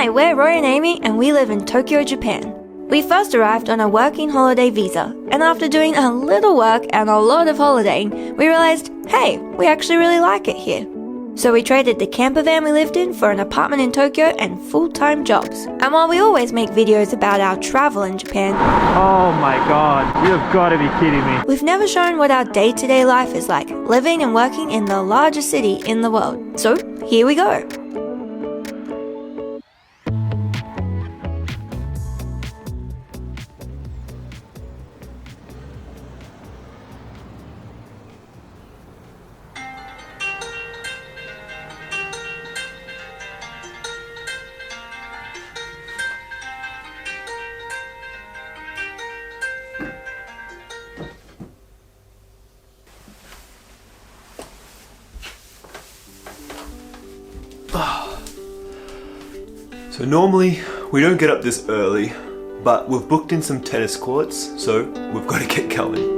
Hi, we're Roy and Aimee, and we live in Tokyo, Japan. We first arrived on a working holiday visa, and after doing a little work and a lot of holidaying, we realized, hey, we actually really like it here. So we traded the camper van we lived in for an apartment in Tokyo and full-time jobs. And while we always make videos about our travel in Japan, oh my god, you've got to be kidding me. We've never shown what our day-to-day life is like, living and working in the largest city in the world. So here we go. So normally we don't get up this early, but we've booked in some tennis courts, so we've got to get going.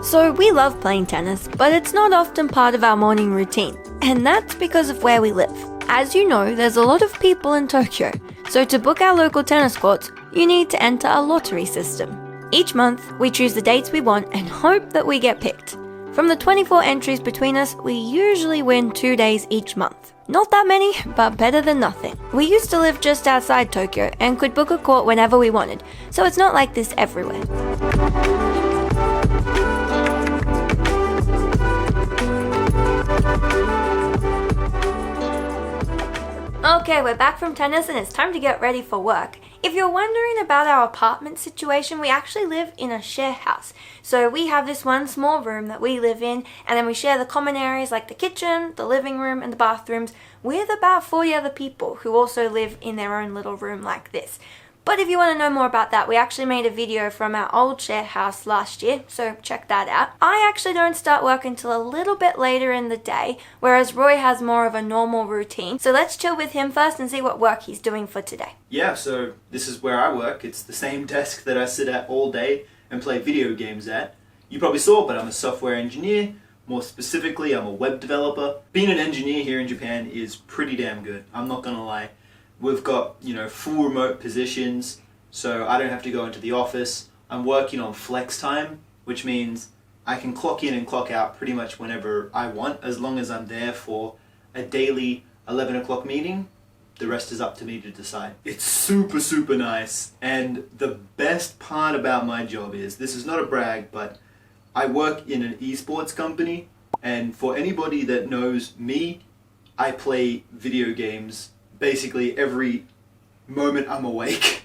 So we love playing tennis, but it's not often part of our morning routine, and that's because of where we live. As you know, there's a lot of people in Tokyo, so to book our local tennis courts, you need to enter a lottery system. Each month, we choose the dates we want and hope that we get picked. From the 24 entries between us, we usually win 2 days each month. Not that many, but better than nothing. We used to live just outside Tokyo and could book a court whenever we wanted, so it's not like this everywhere. Okay, we're back from tennis and it's time to get ready for work. If you're wondering about our apartment situation, we actually live in a share house. So we have this one small room that we live in, and then we share the common areas like the kitchen, the living room, and the bathrooms with about 40 other people who also live in their own little room like this. But if you want to know more about that, we actually made a video from our old share house last year, so check that out. I actually don't start work until a little bit later in the day, whereas Roy has more of a normal routine. So let's chill with him first and see what work he's doing for today. Yeah, so this is where I work. It's the same desk that I sit at all day and play video games at. You probably saw, but I'm a software engineer. More specifically, I'm a web developer. Being an engineer here in Japan is pretty damn good, I'm not gonna lie. We've got, full remote positions, so I don't have to go into the office. I'm working on flex time, which means I can clock in and clock out pretty much whenever I want, as long as I'm there for a daily 11 o'clock meeting. The rest is up to me to decide. It's super, super nice, and the best part about my job is, this is not a brag, but I work in an esports company, and for anybody that knows me, I play video games basically every moment I'm awake.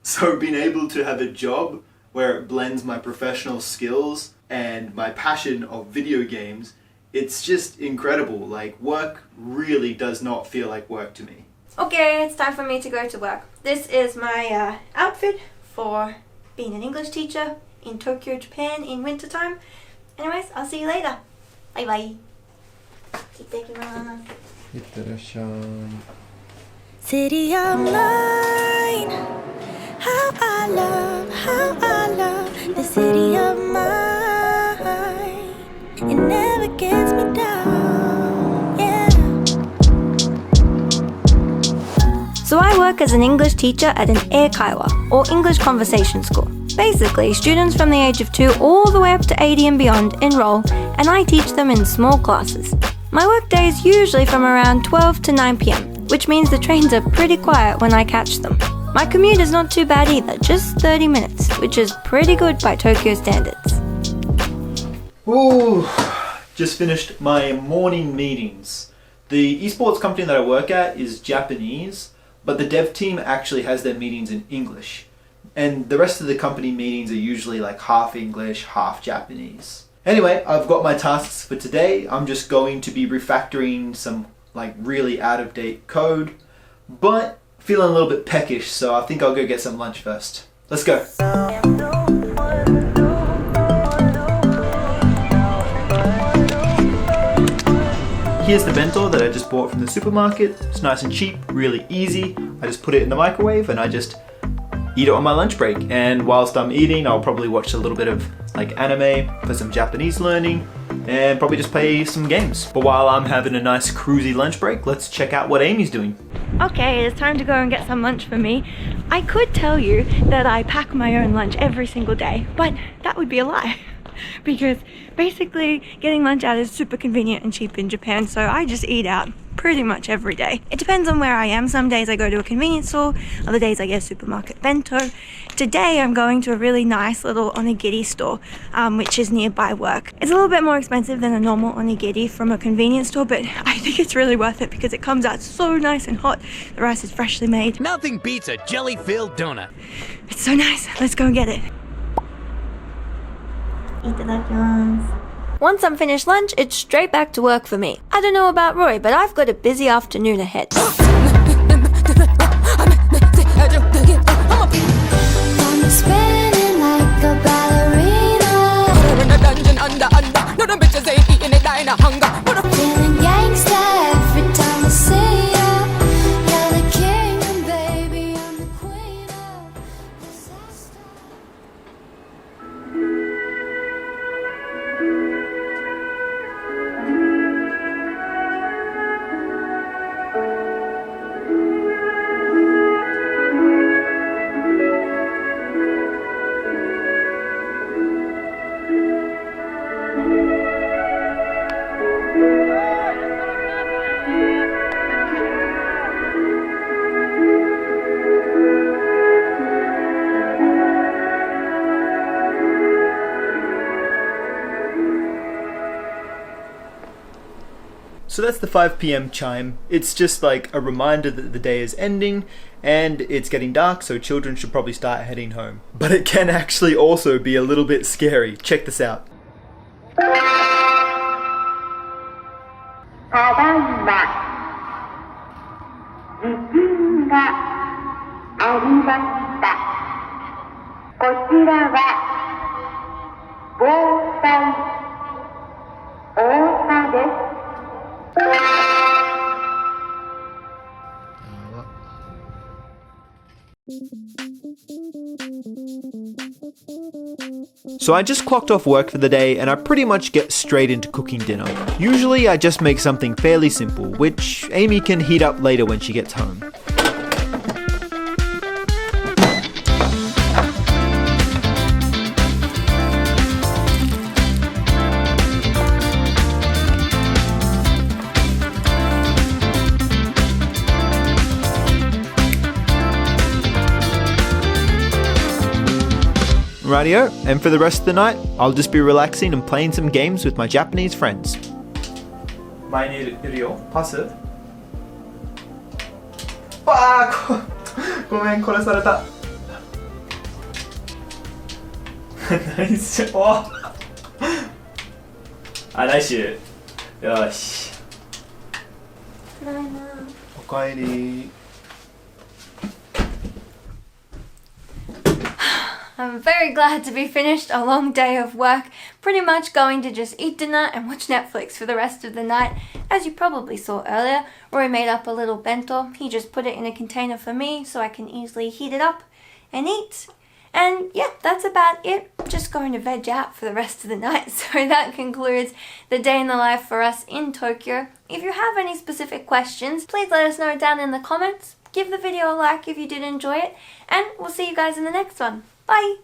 So being able to have a job where it blends my professional skills and my passion of video games, it's just incredible. Like, work really does not feel like work to me. Okay, it's time for me to go to work. This is my outfit for being an English teacher in Tokyo, Japan in wintertime. Anyways, I'll see you later. Bye bye. City of mine, how I love the city of mine. It never gets me down, yeah. So I work as an English teacher at an eikaiwa, or English conversation school. Basically, students from the age of 2 all the way up to 80 and beyond enroll, and I teach them in small classes. My work day is usually from around 12 to 9 p.m, which means the trains are pretty quiet when I catch them. My commute is not too bad either, just 30 minutes, which is pretty good by Tokyo standards. Ooh, just finished my morning meetings. The esports company that I work at is Japanese, but the dev team actually has their meetings in English. And the rest of the company meetings are usually like half English, half Japanese. Anyway, I've got my tasks for today. I'm just going to be refactoring some really out-of-date code, but feeling a little bit peckish, so I think I'll go get some lunch first. Let's go. Here's the bento that I just bought from the supermarket. It's nice and cheap, really easy. I just put it in the microwave and I just eat it on my lunch break. And whilst I'm eating, I'll probably watch a little bit of like anime for some Japanese learning and probably just play some games. But while I'm having a nice cruisy lunch break, let's check out what Aimee's doing. Okay, it's time to go and get some lunch for me. I could tell you that I pack my own lunch every single day, but that would be a lie. Because basically getting lunch out is super convenient and cheap in Japan, so I just eat out pretty much every day. It depends on where I am. Some days I go to a convenience store, other days I get a supermarket bento. Today I'm going to a really nice little onigiri store, which is nearby work. It's a little bit more expensive than a normal onigiri from a convenience store, but I think it's really worth it because it comes out so nice and hot. The rice is freshly made. Nothing beats a jelly-filled donut. It's so nice. Let's go and get it. Once I'm finished lunch, it's straight back to work for me. I don't know about Roy, but I've got a busy afternoon ahead. I'm spinning like a ballerina. Feeling gangsta every time I see ya. You're the king and baby, I'm the queen of disaster. So that's the 5 p.m. chime. It's just like a reminder that the day is ending and it's getting dark, so children should probably start heading home. But it can actually also be a little bit scary. Check this out. So I just clocked off work for the day and I pretty much get straight into cooking dinner. Usually I just make something fairly simple, which Aimee can heat up later when she gets home. Rightio, and for the rest of the night, I'll just be relaxing and playing some games with my Japanese friends. 前にいるよ。パス。ごめん、これされた。ナイス。お。あ、ナイス。よし。おかえり。I'm very glad to be finished a long day of work, pretty much going to just eat dinner and watch Netflix for the rest of the night. As you probably saw earlier, Roy made up a little bento. He just put it in a container for me so I can easily heat it up and eat. And yeah, that's about it. Just going to veg out for the rest of the night. So that concludes the day in the life for us in Tokyo. If you have any specific questions, please let us know down in the comments. Give the video a like if you did enjoy it, and we'll see you guys in the next one. Bye!